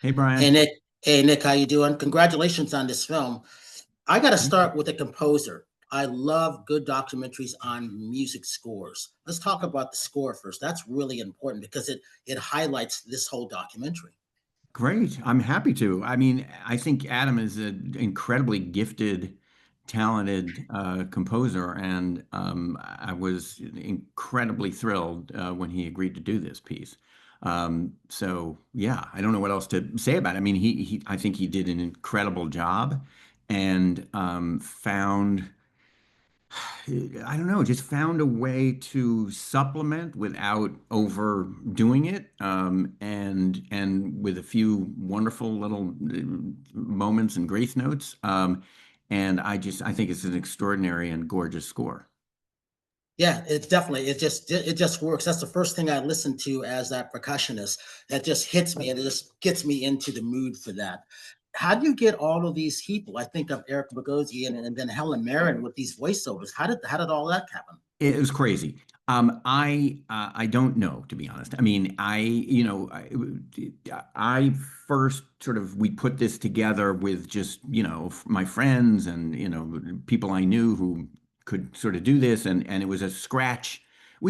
Hey, Hey Brian. Nick, hey Nick, how you doing? Congratulations on this film. I got to start with the composer. I love good documentaries on music scores. Let's talk about the score first. That's really important because it highlights this whole documentary. Great. I'm happy to. I mean, I think Adam is an incredibly gifted, talented composer, and I was incredibly thrilled when he agreed to do this piece. So yeah, I don't know what else to say about it. I mean, I think he did an incredible job and found. I don't know, just found a way to supplement without overdoing it, and with a few wonderful little moments and grace notes. And I think it's an extraordinary and gorgeous score. Yeah, it's definitely it just works. That's the first thing I listen to as that percussionist. That just hits me and it just gets me into the mood for that. How do you get all of these people? I think of Eric Bogosian and then Helen Mirren with these voiceovers. How did all that happen? It was crazy. I don't know, to be honest. I mean, I first sort of we put this together with just my friends and people I knew who could sort of do this, and it was a scratch.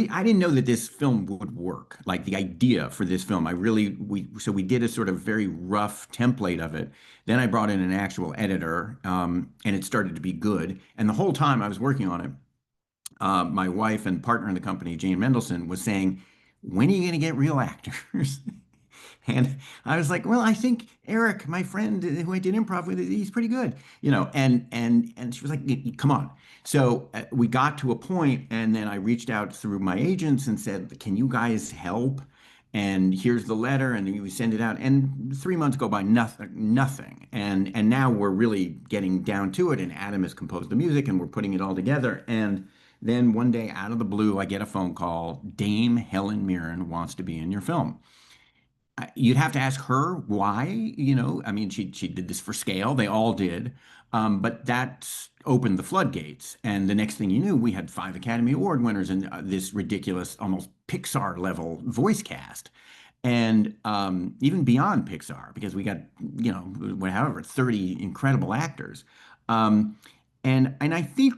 I didn't know that this film would work. Like the idea for this film, I really we did a sort of very rough template of it. Then I brought in an actual editor, and it started to be good. And the whole time I was working on it, my wife and partner in the company, Jane Mendelson, was saying, "When are you going to get real actors?" And I was like, "Well, I think Eric, my friend who I did improv with, he's pretty good, you know." And she was like, "Come on." So we got to a point, and then I reached out through my agents and said, "Can you guys help?" And here's the letter, and we send it out. And 3 months go by, nothing, nothing. And now we're really getting down to it. And Adam has composed the music, and we're putting it all together. And then one day, out of the blue, I get a phone call. Dame Helen Mirren wants to be in your film. You'd have to ask her why, I mean, she did this for scale. They all did. But that opened the floodgates. And the next thing you knew, we had 5 Academy Award winners and this ridiculous, almost Pixar level voice cast. And even beyond Pixar, because we got, however, 30 incredible actors. Um, and I think,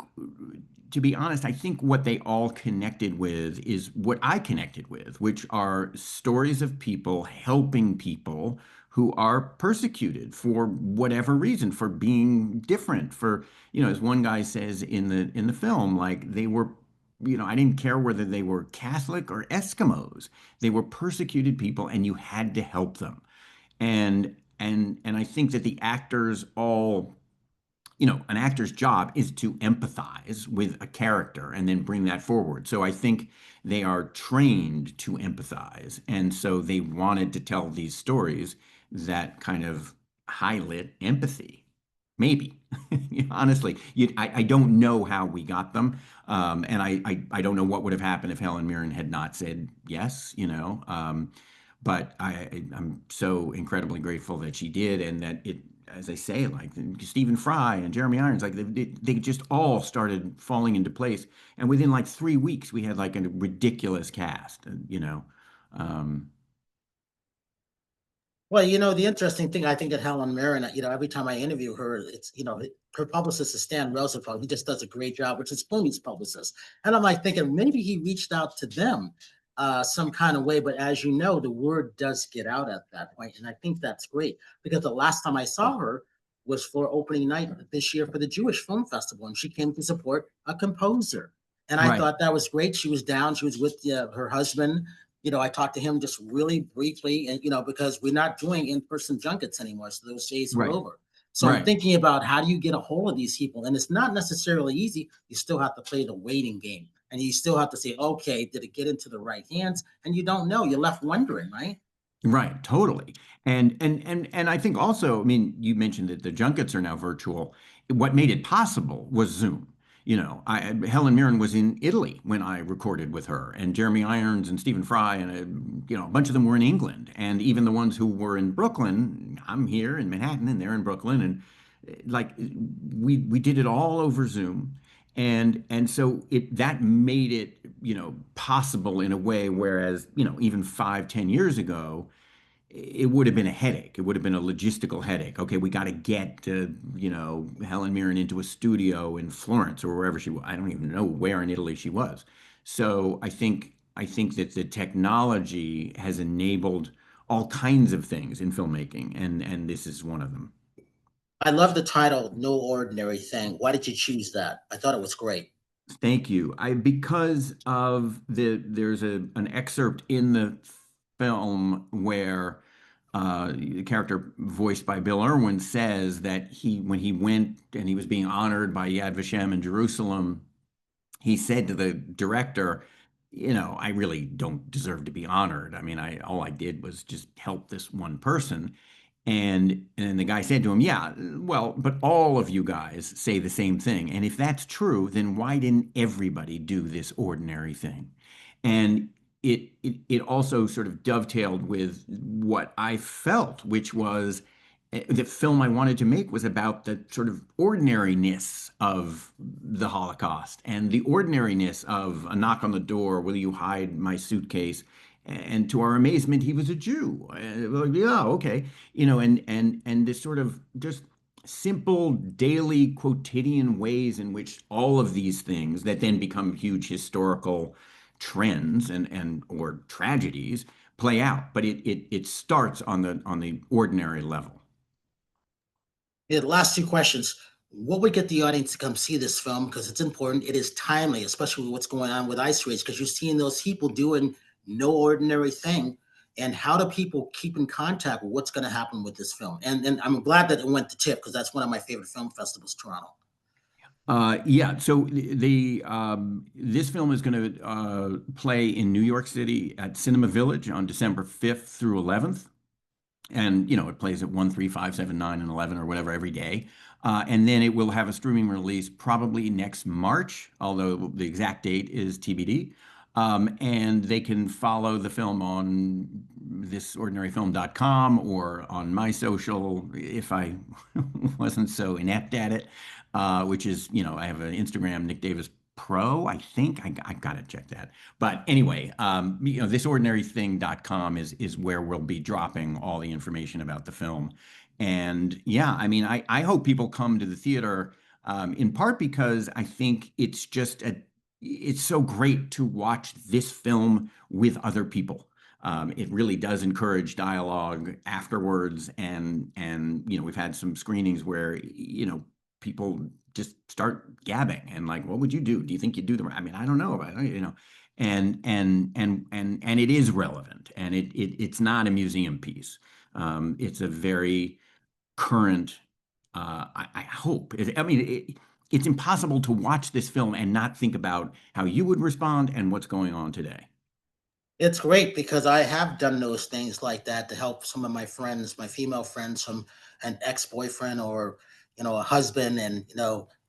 to be honest, I think what they all connected with is what I connected with, which are stories of people helping people who are persecuted for whatever reason, for being different, for, as one guy says in the film, like they were, I didn't care whether they were Catholic or Eskimos. They were persecuted people and you had to help them. And I think that the actors all, an actor's job is to empathize with a character and then bring that forward. So I think they are trained to empathize. And so they wanted to tell these stories that kind of highlight empathy. Maybe. Honestly, I don't know how we got them. And I don't know what would have happened if Helen Mirren had not said yes, but I'm so incredibly grateful that she did and that it, as I say, like Stephen Fry and Jeremy Irons, like they just all started falling into place. And within like 3 weeks, we had like a ridiculous cast, Um, Well, the interesting thing I think that Helen Mirren, every time I interview her, her publicist is Stan Roosevelt. He just does a great job, which is Clooney's publicist. And I'm like thinking maybe he reached out to them some kind of way, but as you know, the word does get out at that point, and I think that's great because the last time I saw her was for opening night this year for the Jewish Film Festival, and she came to support a composer, and I right, thought that was great. She was down. She was with her husband. I talked to him just really briefly, and because we're not doing in-person junkets anymore, so those days are right, over. So I'm right. thinking about how do you get a hold of these people, and it's not necessarily easy. You still have to play the waiting game, and you still have to say, okay, did it get into the right hands? And you don't know. You're left wondering, right? Right, totally. And I think also, I mean, you mentioned that the junkets are now virtual. What made it possible was Zoom. Helen Mirren was in Italy when I recorded with her, and Jeremy Irons and Stephen Fry and a bunch of them were in England, and even the ones who were in Brooklyn, I'm here in Manhattan and they're in Brooklyn, and like we did it all over Zoom, and so that made it possible in a way, whereas even 5, 10 years ago it would have been a headache. It would have been a logistical headache. Okay, we got to get Helen Mirren into a studio in Florence or wherever she was. I don't even know where in Italy she was. So I think that the technology has enabled all kinds of things in filmmaking, and this is one of them. I love the title, No Ordinary Thing. Why did you choose that? I thought it was great. Thank you. Because of there's an excerpt in the film where the character voiced by Bill Irwin says that when he went and he was being honored by Yad Vashem in Jerusalem, he said to the director, I really don't deserve to be honored. I mean, I all I did was just help this one person. And the guy said to him, "Yeah, well, but all of you guys say the same thing. And if that's true, then why didn't everybody do this ordinary thing?" And it also sort of dovetailed with what I felt, which was the film I wanted to make was about the sort of ordinariness of the Holocaust and the ordinariness of a knock on the door, will you hide my suitcase? And to our amazement, he was a Jew. Well, yeah, okay, and this sort of just simple daily quotidian ways in which all of these things that then become huge historical trends and or tragedies play out. But it starts on the ordinary level. Yeah, the last two questions. What would get the audience to come see this film? Because it's important. It is timely, especially with what's going on with ice raids, because you're seeing those people doing no ordinary thing. And how do people keep in contact with what's going to happen with this film? And I'm glad that it went to TIFF because that's one of my favorite film festivals, Toronto. Yeah, so this film is going to play in New York City at Cinema Village on December 5th through 11th. And it plays at 1, 3, 5, 7, 9, and 11 or whatever every day. And then it will have a streaming release probably next March, although the exact date is TBD. And they can follow the film on thisordinarything.com or on my social if I wasn't so inept at it, which is, I have an Instagram, Nick Davis Pro, I think. I gotta check that. But anyway, thisordinarything.com is where we'll be dropping all the information about the film. And yeah, I mean, I hope people come to the theater in part because I think it's so great to watch this film with other people. It really does encourage dialogue afterwards, and we've had some screenings where people just start gabbing and like, what would you do? Do you think you'd do the? I mean, I don't know. And it is relevant, and it's not a museum piece. It's a very current. I hope. I mean, it's impossible to watch this film and not think about how you would respond and what's going on today. It's great because I have done those things like that to help some of my friends, my female friends from an ex-boyfriend or, a husband. And,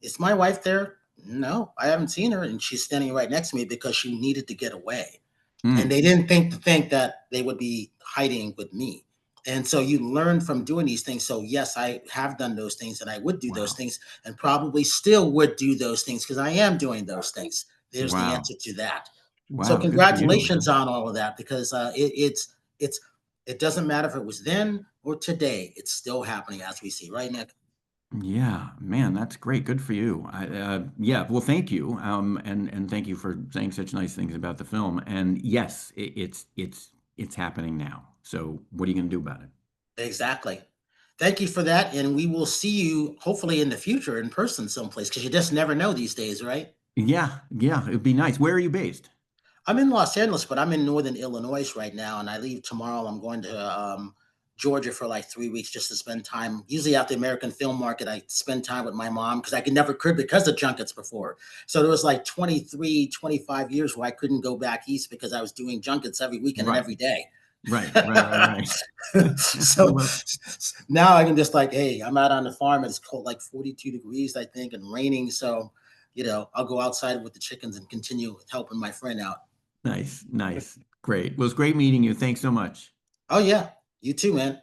is my wife there? No, I haven't seen her. And she's standing right next to me because she needed to get away. And Mm, they didn't think that they would be hiding with me. And so you learn from doing these things. So yes, I have done those things and I would do those wow. things and probably still would do those things because I am doing those things. There's the Wow. answer to that. So Wow. Good for you, congratulations man. on all of that because it's it doesn't matter if it was then or today. It's still happening as we see, right, Nick? Yeah, man, that's great. Good for you. Yeah, well, thank you. And thank you for saying such nice things about the film. And yes, it's happening now. So what are you going to do about it? Exactly. Thank you for that, and we will see you hopefully in the future in person someplace because you just never know these days, right? Yeah, yeah, it'd be nice. Where are you based? I'm in Los Angeles, but I'm in Northern Illinois right now, and I leave tomorrow. I'm going to Georgia for like 3 weeks just to spend time. Usually, at the American Film Market, I spend time with my mom because I could because of junkets before. So there was like 23, 25 years where I couldn't go back east because I was doing junkets every weekend and Right, every day. right. So Well, now I can just like, hey, I'm out on the farm. It's cold, like 42 degrees, I think, and raining. So, I'll go outside with the chickens and continue helping my friend out. nice, nice. Great. Well, it's great meeting you. Thanks so much. Oh, yeah. You too, man.